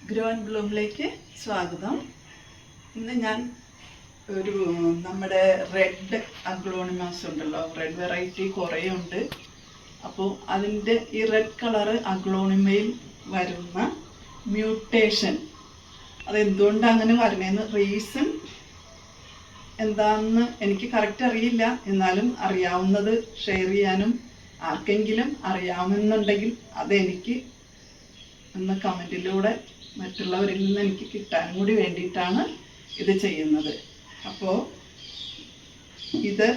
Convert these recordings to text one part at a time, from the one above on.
Grow and ബ്ലൂമിലേക്ക് സ്വാഗതം. ഇന്ന് ഞാൻ നമ്മുടെ റെഡ് അഗ്ലോണിമാസ് ഉണ്ടല്ലോ, റെഡ് വെറൈറ്റി കുറേ ഉണ്ട്. അപ്പോൾ അതിൻ്റെ ഈ റെഡ് കളറ് അഗ്ലോണിമയിൽ വരുന്ന മ്യൂട്ടേഷൻ, അതെന്തുകൊണ്ടാണ് അങ്ങനെ വരുന്നതെന്ന് റീസൺ എന്താണെന്ന് എനിക്ക് കറക്റ്റ് അറിയില്ല. എന്നാലും അറിയാവുന്നത് ഷെയർ ചെയ്യാനും ആർക്കെങ്കിലും അറിയാമെന്നുണ്ടെങ്കിൽ അതെനിക്ക് ഒന്ന് കമൻറ്റിലൂടെ മറ്റുള്ളവരിൽ നിന്ന് എനിക്ക് കിട്ടാനും കൂടി വേണ്ടിയിട്ടാണ് ഇത് ചെയ്യുന്നത്. അപ്പോൾ ഇത്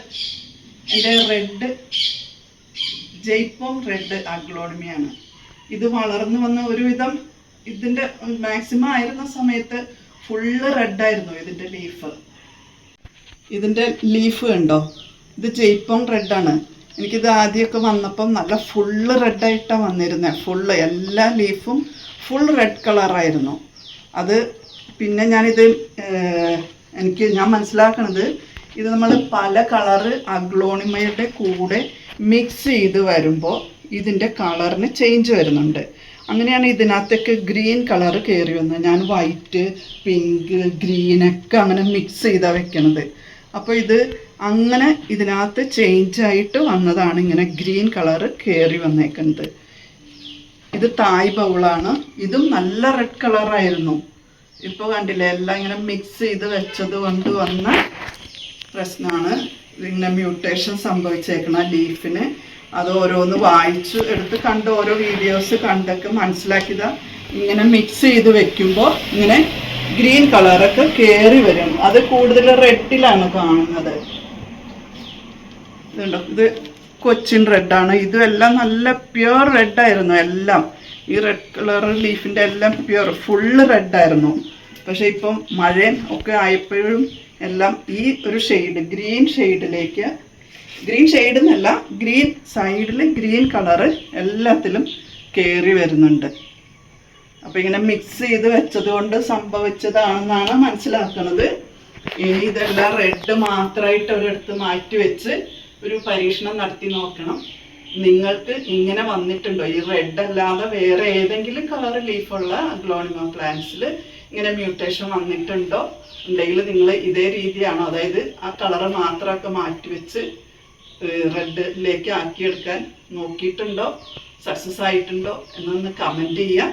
എൻ്റെ റെഡ് ജയ്പോങ് റെഡ് അഗ്ലോണിമയാണ്. ഇത് വളർന്നു വന്ന ഒരുവിധം ഇതിൻ്റെ മാക്സിമം ആയിരുന്ന സമയത്ത് ഫുള്ള് റെഡായിരുന്നു ഇതിൻ്റെ ലീഫ്. ഇതിൻ്റെ ലീഫ് കണ്ടോ, ഇത് ജയ്പോങ് റെഡാണ്. എനിക്കിത് ആദ്യമൊക്കെ വന്നപ്പം നല്ല ഫുള്ള് റെഡായിട്ടാണ് വന്നിരുന്നത്. ഫുള്ള് എല്ലാ ലീഫും ഫുൾ റെഡ് കളറായിരുന്നു. അത് പിന്നെ ഞാൻ മനസ്സിലാക്കണത് ഇത് നമ്മൾ പല കളറ് അഗ്ലോണിമയുടെ കൂടെ മിക്സ് ചെയ്ത് വരുമ്പോൾ ഇതിൻ്റെ കളറിന് ചേഞ്ച് വരുന്നുണ്ട്. അങ്ങനെയാണ് ഇതിനകത്തേക്ക് ഗ്രീൻ കളറ് കയറി വന്നത്. ഞാൻ വൈറ്റ്, പിങ്ക്, ഗ്രീനൊക്കെ അങ്ങനെ മിക്സ് ചെയ്താണ് വെക്കണത്. അപ്പോൾ ഇത് അങ്ങനെ ഇതിനകത്ത് ചേഞ്ചായിട്ട് വന്നതാണ് ഇങ്ങനെ ഗ്രീൻ കളറ് കയറി വന്നേക്കുന്നത്. ഇത് തായ് ബൗളാണ്. ഇതും നല്ല റെഡ് കളറായിരുന്നു. ഇപ്പോൾ കണ്ടില്ലേ, എല്ലാം ഇങ്ങനെ മിക്സ് ചെയ്ത് വെച്ചത് കൊണ്ട് വന്ന പ്രശ്നമാണ് ഇങ്ങനെ മ്യൂട്ടേഷൻ സംഭവിച്ചേക്കണ ലീഫിന്. അത് ഓരോന്ന് വായിച്ച് എടുത്ത് കണ്ട് ഓരോ വീഡിയോസ് കണ്ടൊക്കെ മനസ്സിലാക്കിയതാ. ഇങ്ങനെ മിക്സ് ചെയ്ത് വെക്കുമ്പോൾ ഇങ്ങനെ ഗ്രീൻ കളറൊക്കെ കയറി വരും. അത് കൂടുതൽ റെഡിലാണ് കാണുന്നത്. ഇതുണ്ടോ, ഇത് കൊച്ചിൻ റെഡാണ്. ഇതും എല്ലാം നല്ല പ്യുവർ റെഡായിരുന്നു. എല്ലാം ഈ റെഡ് കളർ ലീഫിൻ്റെ എല്ലാം പ്യുവർ ഫുള്ള് റെഡായിരുന്നു. പക്ഷേ ഇപ്പം മഴയും ഒക്കെ ആയപ്പോഴും എല്ലാം ഈ ഒരു ഷെയ്ഡ് ഗ്രീൻ ഷെയ്ഡിലേക്ക്, ഗ്രീൻ ഷെയ്ഡ് എന്നല്ല, ഗ്രീൻ സൈഡിൽ ഗ്രീൻ കളറ് എല്ലാത്തിലും കയറി വരുന്നുണ്ട്. അപ്പോൾ ഇങ്ങനെ മിക്സ് ചെയ്ത് വെച്ചത് കൊണ്ട് സംഭവിച്ചതാണെന്നാണ് മനസ്സിലാക്കുന്നത്. ഇനി ഇതെല്ലാം റെഡ് മാത്രമായിട്ട് ഒരിടത്ത് മാറ്റി വെച്ച് ഒരു പരീക്ഷണം നടത്തി നോക്കണം. നിങ്ങൾക്ക് ഇങ്ങനെ വന്നിട്ടുണ്ടോ, ഈ റെഡ് അല്ലാതെ വേറെ ഏതെങ്കിലും കളർ ലീഫുള്ള അഗ്ലോണിമ പ്ലാന്റ്സിൽ ഇങ്ങനെ മ്യൂട്ടേഷൻ വന്നിട്ടുണ്ടോ? ഉണ്ടെങ്കിൽ നിങ്ങൾ ഇതേ രീതിയാണോ, അതായത് ആ കളറ് മാത്രമൊക്കെ മാറ്റി വെച്ച് റെഡിലേക്ക് ആക്കിയെടുക്കാൻ നോക്കിയിട്ടുണ്ടോ, സക്സസ് ആയിട്ടുണ്ടോ എന്നൊന്ന് കമൻറ്റ് ചെയ്യാം.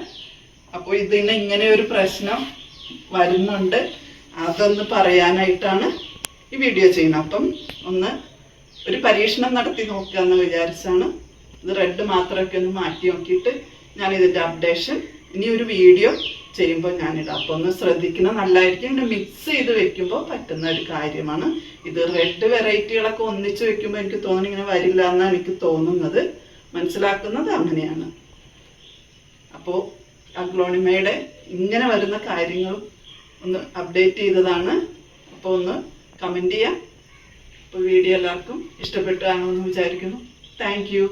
അപ്പോൾ ഇതിന് ഇങ്ങനെ ഒരു പ്രശ്നം വരുന്നുണ്ട്, അതൊന്ന് പറയാനായിട്ടാണ് ഈ വീഡിയോ ചെയ്യുന്നത്. അപ്പം ഒരു പരീക്ഷണം നടത്തി നോക്കുക എന്ന് വിചാരിച്ചാണ്. ഇത് റെഡ് മാത്രമൊക്കെ ഒന്ന് മാറ്റി നോക്കിയിട്ട് ഞാൻ ഇതിൻ്റെ അപ്ഡേഷൻ ഇനി ഒരു വീഡിയോ ചെയ്യുമ്പോൾ ഞാനിടാം. അപ്പോൾ ഒന്ന് ശ്രദ്ധിക്കണം, നല്ലതായിരിക്കും. ഇങ്ങനെ മിക്സ് ചെയ്ത് വെക്കുമ്പോൾ പറ്റുന്ന ഒരു കാര്യമാണ്. ഇത് റെഡ് വെറൈറ്റികളൊക്കെ ഒന്നിച്ച് വെക്കുമ്പോൾ എനിക്ക് തോന്നുന്നു ഇങ്ങനെ വരില്ല എന്നാണ് എനിക്ക് തോന്നുന്നത്, മനസ്സിലാക്കുന്നത് അങ്ങനെയാണ്. അപ്പോൾ അഗ്ലോണിമയുടെ ഇങ്ങനെ വരുന്ന കാര്യങ്ങളും ഒന്ന് അപ്ഡേറ്റ് ചെയ്തതാണ്. അപ്പോൾ ഒന്ന് കമൻറ്റ് ചെയ്യാം. അപ്പോൾ വീഡിയോ എല്ലാവർക്കും ഇഷ്ടപ്പെട്ടു കാണുമെന്ന് വിചാരിക്കുന്നു. Thank you.